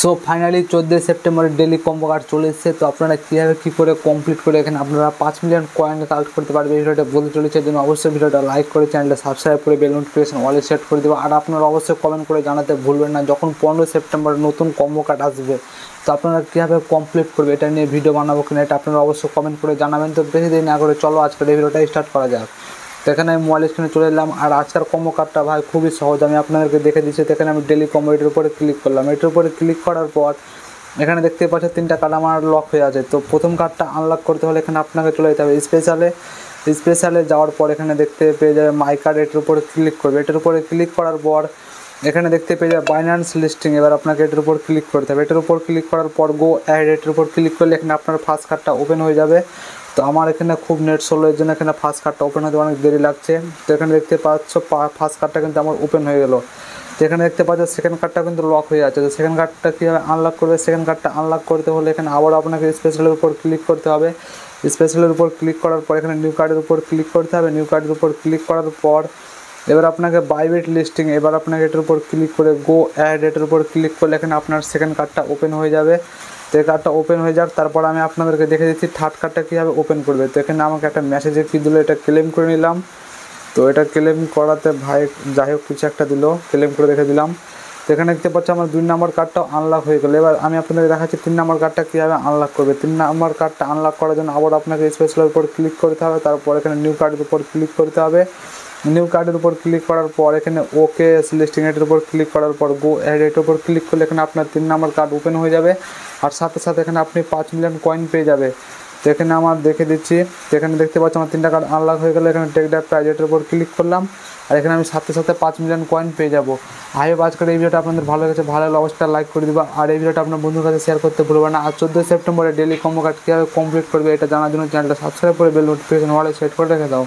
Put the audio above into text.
So finally 14 সেপ্টেম্বরের daily combo card চলে এসেছে। তো আপনারা কীভাবে কী করে কমপ্লিট করে এখানে আপনারা 5 মিলিয়ন কয়েন কালেক্ট করতে পারবে এই ভিডিওটা বলতে চলেছে। জন্য অবশ্যই ভিডিওটা লাইক করে চ্যানেলটা সাবস্ক্রাইব করে বেল নোটিফিকেশন অলে সেট করে দেবো। আর আপনারা অবশ্যই কমেন্ট করে জানাতে ভুলবেন না যখন 15 সেপ্টেম্বর নতুন কম্বো কার্ড আসবে তো আপনারা কীভাবে কমপ্লিট করবে এটা নিয়ে ভিডিও বানাবো কিনা এটা আপনারা অবশ্যই কমেন্ট করে জানাবেন। তো বেশি দেরি না করে চলো আজকের এই ভিডিওটা স্টার্ট করা যাক। তো এখানে আমি মোবাইল স্ক্রিনে চলে এলাম। আর আজকের কম্বো কার্ডটা ভাই খুবই সহজ, আমি আপনাদেরকে দেখে দিচ্ছি। তো এখানে আমি ডেলি কম্বো এটার উপরে ক্লিক করলাম। এটার উপরে ক্লিক করার পর এখানে দেখতে পাচ্ছেন 3টা কার্ড আমার লক হয়ে আছে। তো প্রথম কার্ডটা আনলক করতে হলে এখানে আপনাকে চলে যেতে হবে স্পেশালে যাওয়ার পর এখানে দেখতে পেয়ে যাবে মাই কার্ড, এটার উপরে ক্লিক করবে। এটার উপরে ক্লিক করার পর এখানে দেখতে পেয়ে যাবে বাইন্যান্স লিস্টিং। এবার আপনাকে এটার উপর ক্লিক করতে হবে। এটার উপর ক্লিক করার পর গো অ্যাড, এটার উপর ক্লিক করলে এখানে আপনার ফার্স্ট কার্ডটা ওপেন হয়ে যাবে। তো আমার এখানে খুব নেট স্লো এর জন্য এখানে ফার্স্ট কার্ডটা ওপেন হতে অনেক দেরি লাগছে। তো এখানে দেখতে পাচ্ছ ফার্স্ট কার্ডটা কিন্তু আমার ওপেন হয়ে গেল। তো এখানে দেখতে পাচ্ছ সেকেন্ড কার্ডটা কিন্তু লক হয়ে আছে। তো সেকেন্ড কার্ডটা কীভাবে আনলক করবে, সেকেন্ড কার্ডটা আনলক করতে হলে এখানে আবার আপনাকে স্পেশালের উপর ক্লিক করতে হবে। স্পেশালের উপর ক্লিক করার পর এখানে নিউ কার্ডের উপর ক্লিক করতে হবে। নিউ কার্ডের উপর ক্লিক করার পর এবার আপনাকে বাইবিট লিস্টিং, এবার আপনাকে এটার উপর ক্লিক করে গো অ্যাড, এটার উপর ক্লিক করলে এখানে আপনার সেকেন্ড কার্ডটা ওপেন হয়ে যাবে। তো এই কার্ডটা ওপেন হয়ে যাক, তারপর আমি আপনাদেরকে দেখে দিচ্ছি থার্ড কার্ডটা কীভাবে ওপেন করবে। তো এখানে আমাকে একটা মেসেজে কী দিল, এটা ক্লেম করে নিলাম। তো এটা ক্লেম করাতে ভাই যাই হোক কিছু একটা দিল, ক্লেম করে রেখে দিলাম। তো এখানে দেখতে পাচ্ছি আমার 2 নম্বর কার্ডটাও আনলক হয়ে গেলো। এবার আমি আপনাদের দেখাচ্ছি 3 নম্বর কার্ডটা কীভাবে আনলক করবে। 3 নম্বর কার্ডটা আনলক করার জন্য আবার আপনাকে স্পেশালের উপর ক্লিক করতে হবে। তারপর এখানে নিউ কার্ডের উপর ক্লিক করতে হবে। নিউ কার্ডের উপর ক্লিক করার পর এখানে ওকে লিস্টিং এটার উপর ক্লিক করার পর গো অ্যাড, এটার উপর ক্লিক করলে এখানে আপনার 3 নম্বর কার্ড ওপেন হয়ে যাবে। আর সাথে সাথে এখানে আপনি 5 মিলিয়ন কয়েন পেয়ে যাবে। তো এখানে আমার দেখে দিচ্ছি, তো এখানে দেখতে পাচ্ছি আমার 3টা কার্ড আনলক হয়ে গেলে এখানে টেক দ্যাট প্রাইজ এটার উপর ক্লিক করলাম। আর এখানে আমি সাথে সাথে 5 মিলিয়ন কয়েন পেয়ে যাবো। আই হোপ আজকের এই ভিডিওটা আপনাদের ভালো লেগেছে, ভালো লাগলে অবশ্যই লাইক করে দিবা। আর এই ভিডিওটা আপনার বন্ধুর কাছে শেয়ার করতে ভুলবেন না। আর 14 সেপ্টেম্বরে ডেলি কম্বো কার্ড কীভাবে কমপ্লিট করবে এটা জানার জন্য চ্যানেলটা সাবস্ক্রাইব করে বেল নোটিফিকেশন অলে সেট করে রেখে দাও।